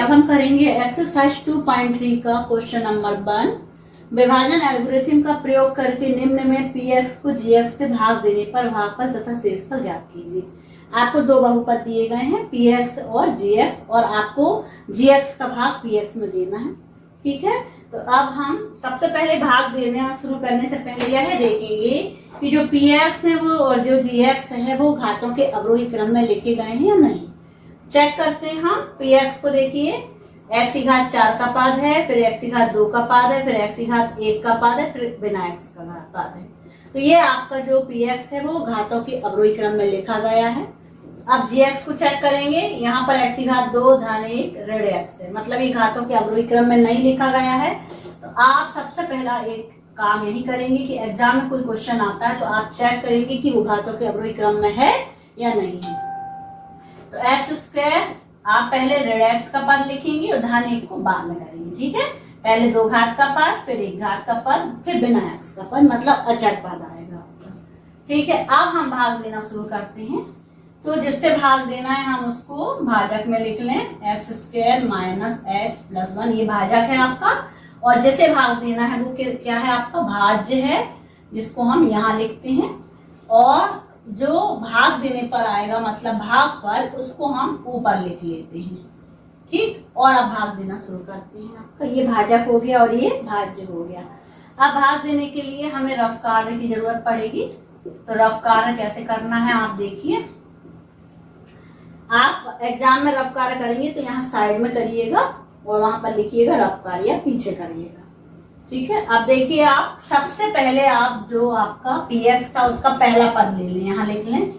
अब हम करेंगे एक्सरसाइज 2.3 का क्वेश्चन नंबर 1। विभाजन एल्गोरिथम का प्रयोग करके निम्न में px को gx से भाग देने पर भागफल तथा शेषफल ज्ञात कीजिए। आपको दो बहुपद दिए गए हैं px और gx और आपको gx का भाग px में देना है। ठीक है, तो अब हम सबसे पहले भाग देना शुरू करने से पहले यह देखेंगे कि जो px है वो और जो gx है वो घातों के अवरोही क्रम में लिखे गए हैं या नहीं। चेक करते हैं हम। px को देखिए, x की घात 4 का पाद है, फिर x की घात 2 का पाद है, फिर x की घात 1 का पाद है, फिर बिना x का घात पाद है। तो ये आपका जो px है वो घातों के अवरोही क्रम में लिखा गया है। अब gx को चेक करेंगे। यहाँ पर x की घात 2 धन 1 ऋण x है, मतलब ये घातों के अवरोही क्रम में नहीं लिखा गया है। तो आप सबसे पहला एक काम यही करेंगे कि एग्जाम में कोई क्वेश्चन आता है तो आप चेक करेंगे कि वो घातों के अवरोही क्रम में है या नहीं है। तो एक्स स्क्वायर आप पहले ऋण एक्स का पद लिखेंगे और धन 1 को बाद में करेंगे। ठीक है, पहले 2 घात का पद, फिर 1 घात का पद, फिर बिना एक्स का पद, मतलब अचर पद आएगा आपका। ठीक है, अब हम भाग देना शुरू करते हैं। तो जिससे भाग देना है हम उसको भाजक में लिख लें। X square minus x plus 1 ये भाजक है आपका, और जिसे भाग देना है वो क्या है आपका भाज्य है, जिसको हम यहाँ लिखते हैं। और जो भाग देने पर आएगा मतलब भागफल, उसको हम ऊपर लिख लेते हैं। ठीक, और अब भाग देना शुरू करते हैं। आपका ये भाजक हो गया और ये भाज्य हो गया। अब भाग देने के लिए हमें रफ कार्य की जरूरत पड़ेगी। तो रफ कार्य कैसे करना है आप देखिए। आप एग्जाम में रफ कार्य करेंगे तो यहाँ साइड में करिएगा और वहां पर लिखिएगा रफ कार्य, या पीछे करिएगा। ठीक है, अब देखिए आप सबसे पहले आप जो आपका px था उसका पहला पद ले लें, यहाँ लिख लें।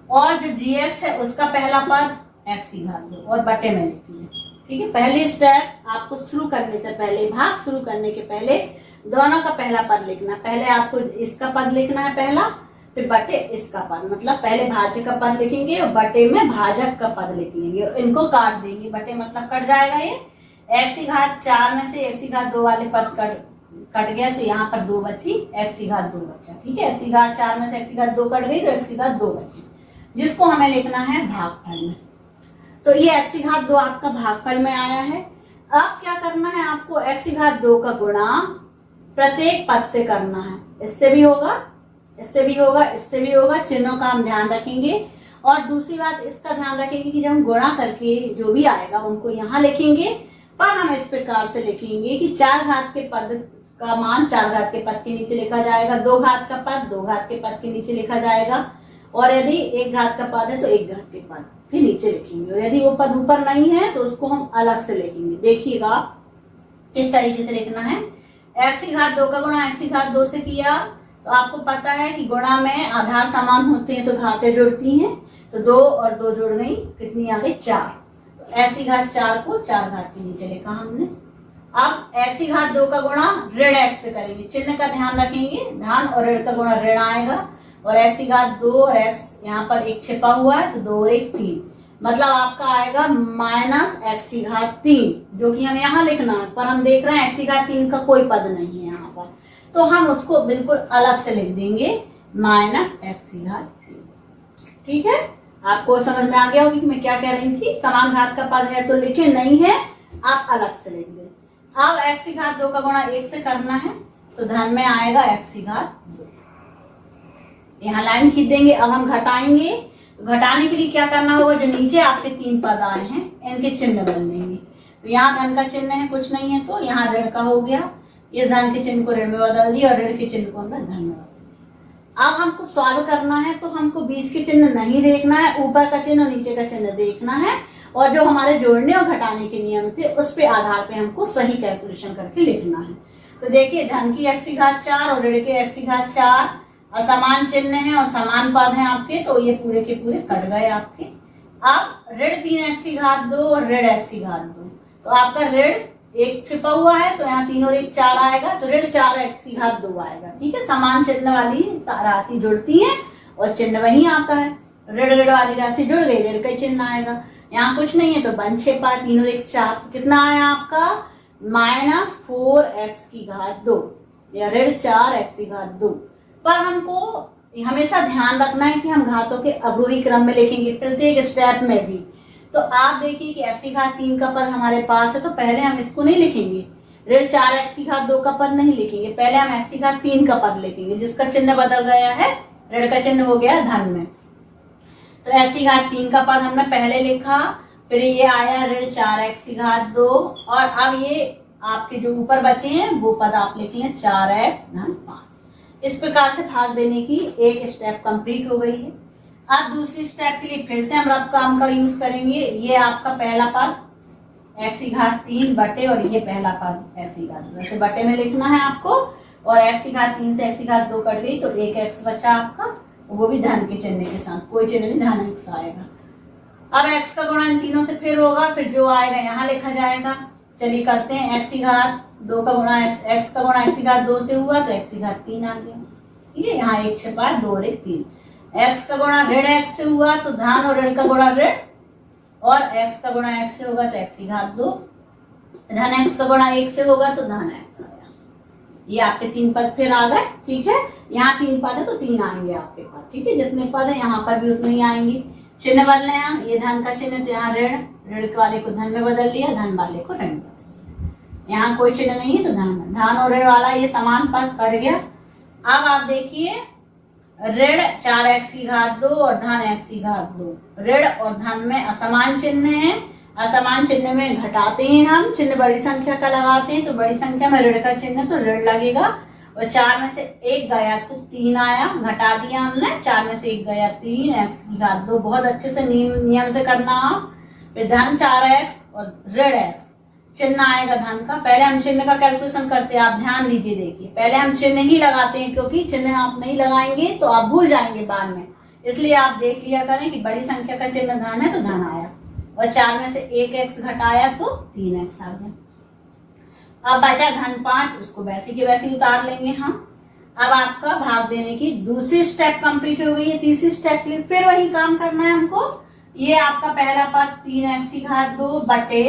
और जो gx है उसका पहला पद x की घात 2 और बटे में लिख लें। ठीक है, पहली स्टेप आपको शुरू करने से पहले, भाग शुरू करने के पहले दोनों का पहला पद लिखना। पहले आपको इसका पद लिखना है पहला, फिर बटे इसका पद, मतलब पहले भाज्य का पद लिखेंगे और बटे में भाजक का पद लिख लेंगे और इनको काट देंगे। बटे मतलब कट जाएगा ये। x की घात 4 में से x की घात 2 वाले पद कट गया तो यहाँ पर 2 बची, x की घात 2 बचा। ठीक है, x की घात 4 में से x की घात 2 कट गई तो x की घात 2 बची, जिसको हमें लिखना है भागफल में। तो ये x की घात 2 आपका भागफल में आया है। अब क्या करना है आपको, x की घात 2 का गुणा प्रत्येक पद से करना है। इससे भी होगा, इससे भी होगा, इससे भी होगा। चिन्हों का हम ध्यान रखेंगे। और दूसरी बात इसका ध्यान रखेंगे कि जब हम गुणा करके जो भी आएगा उनको यहाँ लिखेंगे, पर हम इस प्रकार से लिखेंगे कि 4 घात के पद का मान 4 घात के पद के नीचे लिखा जाएगा, 2 घात का पद 2 घात के पद के नीचे लिखा जाएगा, और यदि 1 घात का पद है तो 1 घात के पद के नीचे लिखेंगे, और यदि वो पद ऊपर नहीं है तो उसको हम अलग से लिखेंगे। देखिएगा किस तरीके से लिखना है। x की घात 2 का गुणा x की घात 2 से किया तो आपको पता है कि गुणा में आधार समान होते हैं तो घातें जुड़ती हैं। तो 2 और 2 जुड़ गई, कितनी आ गई 4। तो x की घात 4 को 4 घात के नीचे लिखा हमने। अब x की घात 2 का गुणा ऋण x से करेंगे। चिन्ह का ध्यान रखेंगे, धन और ऋण का गुणा ऋण आएगा, और x की घात 2 और x यहाँ पर एक छिपा हुआ है तो 2 और 1 3, मतलब आपका आएगा माइनस x की घात 3, जो कि हमें यहाँ लिखना है। पर हम देख रहे हैं x की घात 3 का कोई पद नहीं है यहाँ पर, तो हम उसको बिल्कुल अलग से लिख देंगे माइनस x की घात 3। ठीक है, आपको समझ में आ गया होगी कि मैं क्या कह रही थी। समान घात का पद है तो लिखे, नहीं है आप अलग से लिख दें। अब x की घात 2 का गुणा 1 से करना है तो धन में आएगा x की घात 2। यहाँ लाइन खींच देंगे। अब हम घटाएंगे, तो घटाने के लिए क्या करना होगा, जो नीचे आपके 3 पद आए हैं इनके चिन्ह बदल देंगे। तो यहाँ धन का चिन्ह है, कुछ नहीं है तो यहाँ ऋण का हो गया, ये धन के चिन्ह को ऋण में बदल दिया और ऋण के चिन्ह को अंदर धन में बदल दिया। अब हमको सॉल्व करना है तो हमको बीच के चिन्ह नहीं देखना है, ऊपर का चिन्ह और नीचे का चिन्ह देखना है, और जो हमारे जोड़ने और घटाने के नियम थे उस पे आधार पे हमको सही कैलकुलेशन करके लिखना है। तो देखिए धन की x की घात 4 और ऋण के x की घात 4 और समान चिन्ह है और समान पद हैं आपके, तो ये पूरे के पूरे कट गए आपके। अब ऋण 3x की घात 2 और ऋण x की घात 2, तो आपका ऋण 1 छिपा हुआ है तो यहाँ 3 और 1 4 आएगा, तो ऋण 4x की घात 2 आएगा। ठीक है, समान चिन्ह वाली राशि जुड़ती है और चिन्ह वही आता है। ऋण ऋण वाली राशि जुड़ गई, ऋण का चिन्ह आएगा। यहाँ कुछ नहीं है तो बन छिपा, 3 और 1 4, तो कितना आया आपका माइनस 4x की घात 2 या ऋण 4x की घात 2। पर हमको हमेशा ध्यान रखना है कि हम घातों के अवरोही क्रम में लिखेंगे प्रत्येक स्टेप में भी। तो आप देखिए कि x की घात 3 का पद हमारे पास है, तो पहले हम इसको नहीं लिखेंगे, ऋण 4x की घात 2 का पद नहीं लिखेंगे, पहले हम x की घात 3 का पद लिखेंगे, जिसका चिन्ह बदल गया है, ऋण का चिन्ह हो गया धन में। तो x की घात 3 का पद हमने पहले लिखा, फिर ये आया ऋण 4x की घात 2, और अब ये आपके जो ऊपर बचे हैं वो पद आप लिख लें 4x धन 5। इस प्रकार से भाग देने की एक स्टेप कंप्लीट हो गई है। अब दूसरी स्टेप के लिए फिर से हम रब काम का यूज करेंगे। ये आपका पहला पद x की घात 3 बटे, और ये पहला पद x की घात 2, वैसे बटे में लिखना है आपको, और x की घात 3 से x की घात 2 कट गई तो एक x बचा आपका, वो भी धन के चिन्ह के साथ, कोई चिन्ह नहीं, धन x आएगा। अब x का गुणा इन तीनों से फिर होगा, फिर जो आएगा यहाँ लिखा जाएगा। चलिए करते हैं, x की घात 2 का गुणा x का गुणा x की घात 2 से हुआ तो x की घात 3 आ गया, ठीक है, यहाँ 1 छिपा 2 और 1 3। x का गुणा ऋण x से हुआ तो धन और ऋण का गुणा ऋण, और x का गुणा x से होगा तो x की घात 2, धन x का गुणा 1 से होगा तो धन x आया। ये आपके 3 पद फिर आ गए, ठीक है, यहाँ 3 पद है तो 3 आएंगे आपके पास, ठीक है, जितने पद है यहाँ पर भी उतने ही आएंगे। चिन्ह बदले हैं, ये धन का चिन्ह तो यहाँ ऋण, ऋण वाले को धन में बदल लिया, धन वाले को ऋण बदल लिया, यहाँ कोई चिन्ह नहीं है तो धन और ऋण वाला ये समान पद कट गया। अब आप देखिए ऋण 4x की घात 2 और धन x की घात 2, ऋण और धन में असमान चिन्ह है, असमान चिन्ह में घटाते हैं हम, चिन्ह बड़ी संख्या का लगाते हैं, तो बड़ी संख्या में ऋण का चिन्ह तो ऋण लगेगा, और 4 में से 1 गया तो 3 आया, घटा दिया हमने, 4 में से 1 गया 3, x की घात 2, बहुत अच्छे से नियम से करना आप। फिर धन 4x और ऋण x, चिन्ह आएगा धन का, पहले हम चिन्ह का कैलकुलेशन करते हैं, आप ध्यान दीजिए, देखिए पहले हम चिन्ह ही लगाते हैं, क्योंकि चिन्ह आप नहीं लगाएंगे तो आप भूल जाएंगे बाद में, इसलिए आप देख लिया करें कि बड़ी संख्या का चिन्ह धन है तो धन आया, और 4 में से 1x घटाया तो 3x आ गया। अब बचा धन 5, उसको वैसे की वैसे उतार लेंगे हम। अब आपका भाग देने की दूसरी स्टेप कंप्लीट हो गई है। तीसरी स्टेप के लिए फिर वही काम करना है हमको। ये आपका पहला पद 3x की घात 2 बटे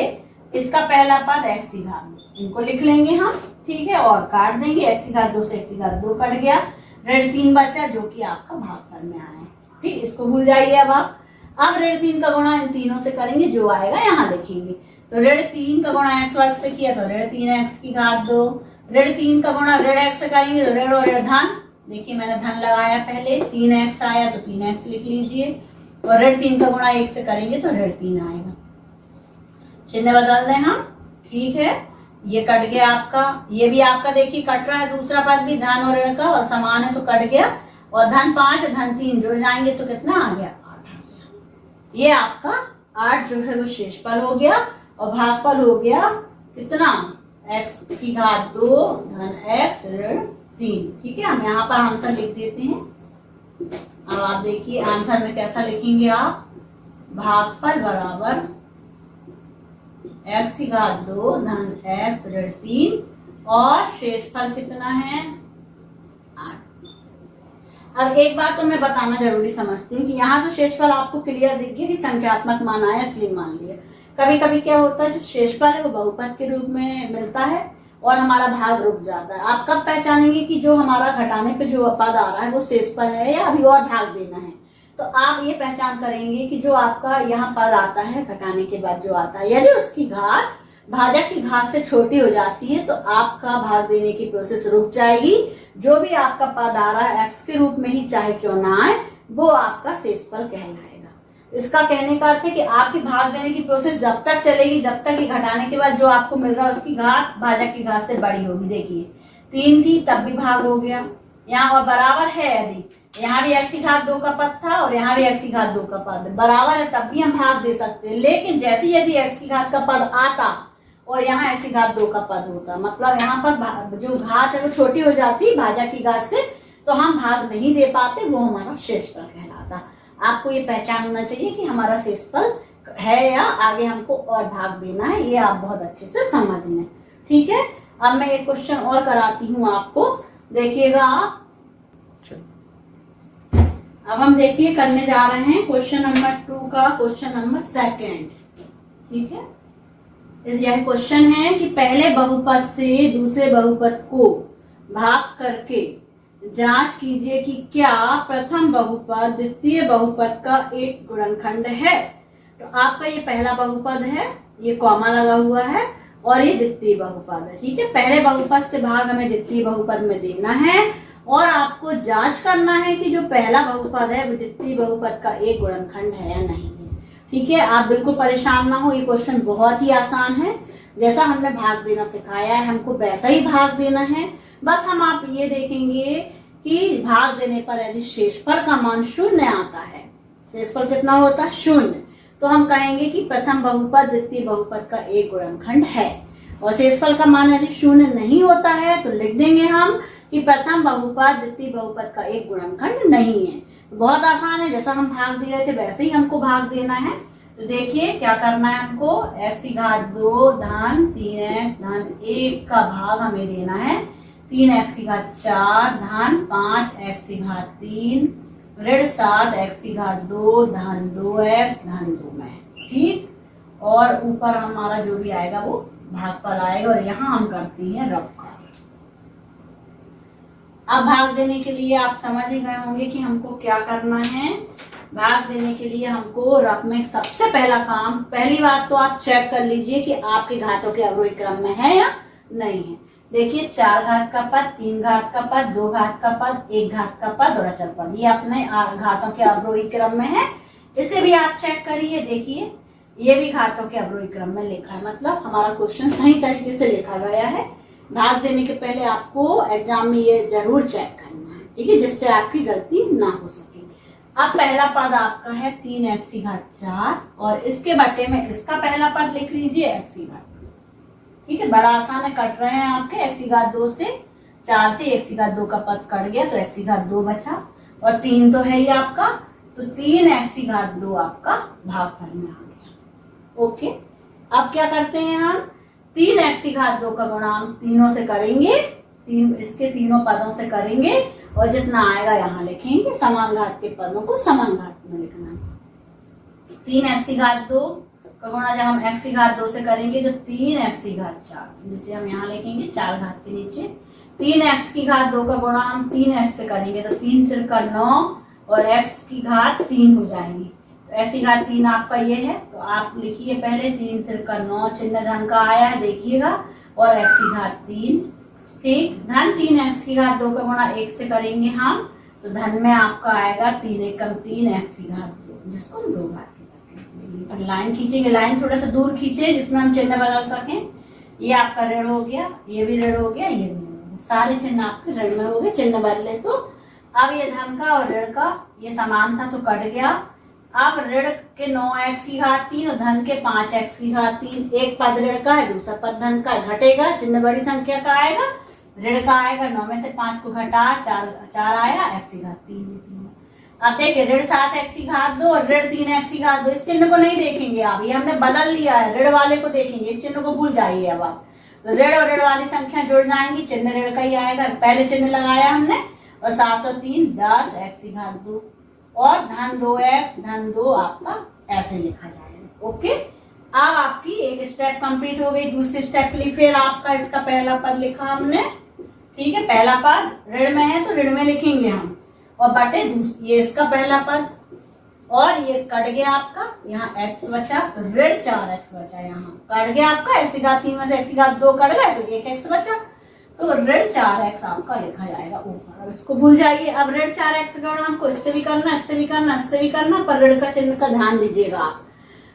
इसका पहला पद x की घात 2, इनको लिख लेंगे हम, ठीक है, और काट देंगे, x की घात 2 से x की घात 2 कट गया, ऋण 3 बचा जो कि आपका भागफल में आया है, ठीक, इसको भूल जाइए। अब ऋण 3 का गुणा इन तीनों से करेंगे, जो आएगा यहाँ लिखेंगे, तो ऋण 3 का गुणा x वर्ग से किया तो ऋण 3x की घात 2, ऋण 3 का गुणा ऋण x से करेंगे तो ऋण और ऋण धन, देखिए मैंने धन लगाया पहले, 3x आया तो 3x लिख लीजिए, और ऋण 3 का गुणा 1 से करेंगे तो ऋण 3 आएगा, चिन्ह बदल दें हम, ठीक है, ये कट गया आपका, ये भी आपका देखिए कट रहा है, दूसरा पद भी धन और ऋण का और समान है तो कट गया, और धन 5 धन 3 जुड़ जाएंगे तो कितना आ गया 8 आ गया। ये आपका 8 जो है वो शेषफल हो गया, और भागफल हो गया कितना x की घात 2 धन x ऋण 3, ठीक है, हम यहाँ पर आंसर लिख देते हैं। अब आप देखिए आंसर में कैसा लिखेंगे आप, भागफल बराबर x की घात 2 धन x ऋण 3, और शेषफल कितना है 8। अब एक बात तो मैं बताना जरूरी समझती हूँ कि यहाँ तो शेषफल आपको क्लियर दिख गया कि संख्यात्मक मान आया इसलिए मान लिया। कभी कभी क्या होता है जो शेषफल है वो बहुपद के रूप में मिलता है और हमारा भाग रुक जाता है। आप कब पहचानेंगे कि जो हमारा घटाने पे जो पद आ रहा है वो शेषफल है या अभी और भाग देना है, तो आप ये पहचान करेंगे कि जो आपका यहाँ पद आता है घटाने के बाद जो आता है, यदि उसकी घात भाजक की घात से छोटी हो जाती है तो आपका भाग देने की प्रोसेस रुक जाएगी। जो भी आपका पद आ रहा है एक्स के रूप में ही चाहे क्यों ना आए, वो आपका शेषफल कहलाएगा। इसका कहने का अर्थ है कि आपकी भाग देने की प्रोसेस जब तक चलेगी जब तक कि घटाने के बाद जो आपको मिल रहा है उसकी घात भाजक की घात से बड़ी होगी। देखिए 3 थी तब भी भाग हो गया, यहाँ और बराबर है, यदि यहाँ भी x की घात 2 का पद था और यहाँ भी x की घात 2 का पद बराबर है तब भी हम भाग दे सकते हैं। लेकिन जैसे यदि x की घात का पद आता और यहाँ x की घात 2 का पद होता, मतलब यहाँ पर जो घात है वो छोटी हो जाती भाजक की घात से, तो हम भाग नहीं दे पाते, वो हमारा शेषफल कहलाता। आपको ये पहचान होना चाहिए कि हमारा शेषफल है या आगे हमको और भाग देना है, ये आप बहुत अच्छे से समझ लें। ठीक है, अब मैं एक क्वेश्चन और कराती हूँ आपको, देखिएगा आप। अब हम देखिए करने जा रहे हैं क्वेश्चन नंबर 2 का क्वेश्चन नंबर 2। ठीक है, यह क्वेश्चन है कि पहले बहुपद से दूसरे बहुपद को भाग करके जांच कीजिए कि क्या प्रथम बहुपद द्वितीय बहुपद का एक गुणनखंड है। तो तो आपका ये पहला बहुपद है, ये कॉमा लगा हुआ है, और ये द्वितीय बहुपद है। ठीक है, पहले बहुपद से भाग हमें द्वितीय बहुपद में देना है, और आपको जांच करना है कि जो पहला बहुपद है वो द्वितीय बहुपद का एक गुणनखंड है या नहीं है। ठीक है, आप बिल्कुल परेशान ना हो, ये क्वेश्चन बहुत ही आसान है। जैसा हमने भाग देना सिखाया है हमको वैसा ही भाग देना है। बस हम आप ये देखेंगे कि भाग देने पर यदि शेषफल का मान शून्य आता है, शेषफल कितना होता है? शून्य, तो हम कहेंगे कि प्रथम बहुपद द्वितीय बहुपद का एक गुणनखंड है। और शेषफल का मान यदि शून्य नहीं होता है तो लिख देंगे हम कि प्रथम बहुपद द्वितीय बहुपद का एक गुणनखंड नहीं है। बहुत आसान है, जैसा हम भाग दे रहे थे वैसे ही हमको भाग देना है। तो देखिए क्या करना है हमको, x⁻2 धन 3x धन 1 का भाग हमें देना है 3x⁴ धन 5x�3 ऋण 7x⁻2 धन 2x धन 2 में। ठीक, और ऊपर हमारा जो भी आएगा वो भागफल आएगा, और यहाँ हम करते हैं रफ कार्य। अब भाग देने के लिए आप समझ ही गए होंगे कि हमको क्या करना है। भाग देने के लिए हमको रफ में सबसे पहला काम, पहली बात तो आप चेक कर लीजिए कि आपके घातों के अवरोही क्रम में है या नहीं है। देखिए 4 घात का पद, 3 घात का पद, 2 घात का पद, 1 घात का पद और अचर पद, ये अपने घातों के अवरोही क्रम में है। इसे भी आप चेक करिए, देखिए ये भी घातों के अवरोही क्रम में लिखा है, मतलब हमारा क्वेश्चन सही तरीके से लिखा गया है। भाग देने के पहले आपको एग्जाम में ये जरूर चेक करना है, ठीक है, जिससे आपकी गलती ना हो सके। अब पहला पद आपका है 3x⁴, और इसके बटे में इसका पहला पद लिख लीजिए x⁻2। ठीक है, बड़ा आसान है, कट रहे हैं आपके x⁻2 से, 4 से x⁻2 का पद कट गया तो x⁻2 बचा, और 3 तो है ही आपका, तो 3x⁻2 आपका भागफल में आ गया। ओके, अब क्या करते हैं हम, 3x⁻2 का गुणा हम तीनों से करेंगे, इसके तीनों पदों से करेंगे, और जितना आएगा यहाँ लिखेंगे। समान घात के पदों को समान घात में लिखना है। 3x⁻2 का गुणा जब हम x⁻2 से करेंगे तो 3x⁻4, जिसे हम यहाँ लिखेंगे 4 घात के नीचे। 3x⁻2 का गुणा हम 3x से करेंगे तो 3 × 9 और x⁻3 हो जाएंगी। तो x⁻3 आपका ये है, तो आप लिखिए पहले 3 × 9 चिन्ह धन का आया है, देखिएगा, और x⁻3। ठीक, धन 3x⁻2 का गुणा 1 से करेंगे हम, तो धन में आपका आएगा 3 × 1 = 3x⁻2, जिसको हम 2 घात के लाइन खींचेंगे, लाइन थोड़ा सा दूर खींचे जिसमें हम चिन्ह बदल सकें। ये आपका ऋण हो गया, ये भी ऋण हो गया, ये भी ऋण हो गया, सारे चिन्ह आपके ऋण में हो गए, चिन्ह बदले। तो अब ये धन का और ऋण का ये समान था तो कट गया। अब ऋण के 9x⁻3 और धन के 5x⁻3, एक पद ऋण का है दूसरा पद धन का, घटेगा, चिन्ह बड़ी संख्या का आएगा, ऋण का आएगा, 9 में से 5 को घटा 4 आया, x⁻3। अब देखिए ऋण 7x⁻2 और ऋण 3x⁻2, इस चिन्ह को नहीं देखेंगे आप, ये हमने बदल लिया है, ऋण वाले को देखेंगे, इस चिन्ह को भूल जाइए। अब आप तो ऋण और ऋण वाली संख्या जुड़ जाएंगी, चिन्ह ऋण का ही आएगा, पहले चिन्ह लगाया हमने, और 7 और 3 10 x⁻2, और धन 2x धन 2 आपका ऐसे लिखा जाएगा। ओके, अब आपकी एक स्टेप कंप्लीट हो गई। दूसरे स्टेप के लिए फिर आपका इसका पहला पद लिखा हमने, ठीक है, पहला पद ऋण में है तो ऋण में लिखेंगे हम, और बटे ये इसका पहला पद, और ये कट गया आपका, यहाँ x बचा तो ऋण 4x बचा, यहाँ कट गया आपका, x⁻3 में से x⁻2 कट गए तो 1x बचा, तो ऋण 4x आपका लिखा जाएगा ऊपर। अब इसको भूल जाइए। अब ऋण 4x का गुणा हमको इससे भी करना, इससे भी करना, इससे भी करना, पर ऋण का चिन्ह का ध्यान दीजिएगा आप।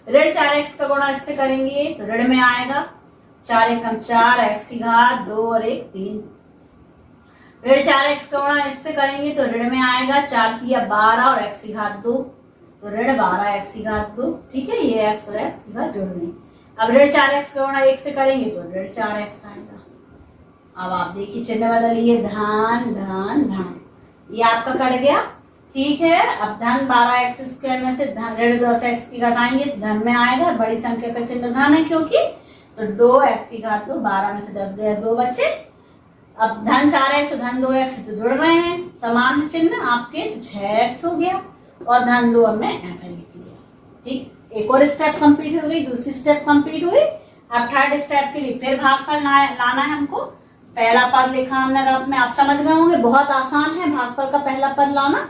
ऋण 4x का गुणा इससे करेंगे तो ऋण में आएगा 4 × 4 x⁻2 और 1 3। ऋण 4x का गुणा इससे करेंगे तो ऋण में आएगा 4 × 12 और x⁻2, तो ऋण 12 x⁻2। ठीक है, ये x और x जोड़ने। अब ऋण 4x का गुणा 1 से करेंगे तो ऋण 4x आएगा। अब आप देखिए चिन्ह बदलिए, धन धन धन, ये आपका कट गया। ठीक है, अब धन 12x² में से धन ऋण 10x की घटाएंगे तो धन में आएगा, बड़ी संख्या का चिन्ह धन है क्योंकि, तो 2x⁻2, 12 में से 10 गया 2 बचे। अब धन 4x और धन 2x तो जुड़ रहे हैं, समान चिन्ह आपके, तो 6x हो गया, और धन 2 हमने ऐसा लिख लिया। ठीक, एक और स्टेप कंप्लीट हो गई, दूसरी स्टेप कंप्लीट हुई। अब थर्ड स्टेप के लिए फिर भागफल लाना है हमको। पहला पद लिखा हमने रफ में, आप समझ गए होंगे, बहुत आसान है भागफल का पहला पद लाना।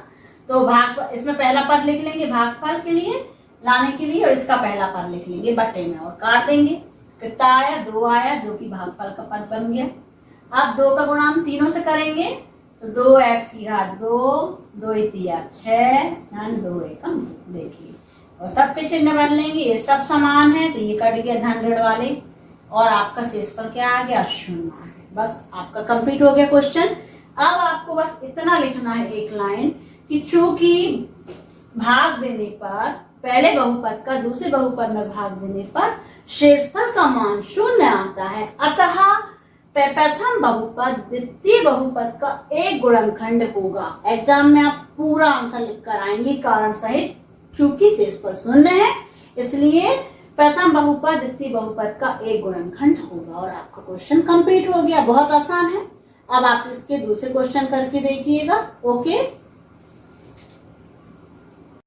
तो इसमें पहला पद लिख लेंगे भागफल के लिए, लाने के लिए, और इसका पहला पद लिख लेंगे बटे में और काट देंगे। कितना आया, 2 आया, जो कि भागफल का पद बन गया। अब 2 का गुणा हम तीनों से करेंगे तो 2x की घात 2, 2 तिया 6, धन 2 एकम 2। देखिए, और सबके चिन्ह बन लेंगे, ये सब समान है तो ये कट गया धन ऋण वाले, और आपका शेषफल क्या आ गया, 0 है। बस आपका कंप्लीट हो गया क्वेश्चन। अब आपको बस इतना लिखना है एक लाइन कि चूंकि भाग देने पर पहले बहुपद का दूसरे बहुपद में भाग देने पर शेषफल का मान 0 आता है, अतः प्रथम बहुपद द्वितीय बहुपद का एक गुणनखंड होगा। एग्जाम में आप पूरा आंसर लिख कर आएंगे कारण सहित, चूंकि शेषफल 0 है इसलिए प्रथम बहुपद द्वितीय बहुपद का एक गुणनखंड होगा। और आपका क्वेश्चन कंप्लीट हो गया, बहुत आसान है। अब आप इसके दूसरे क्वेश्चन करके देखिएगा। ओके।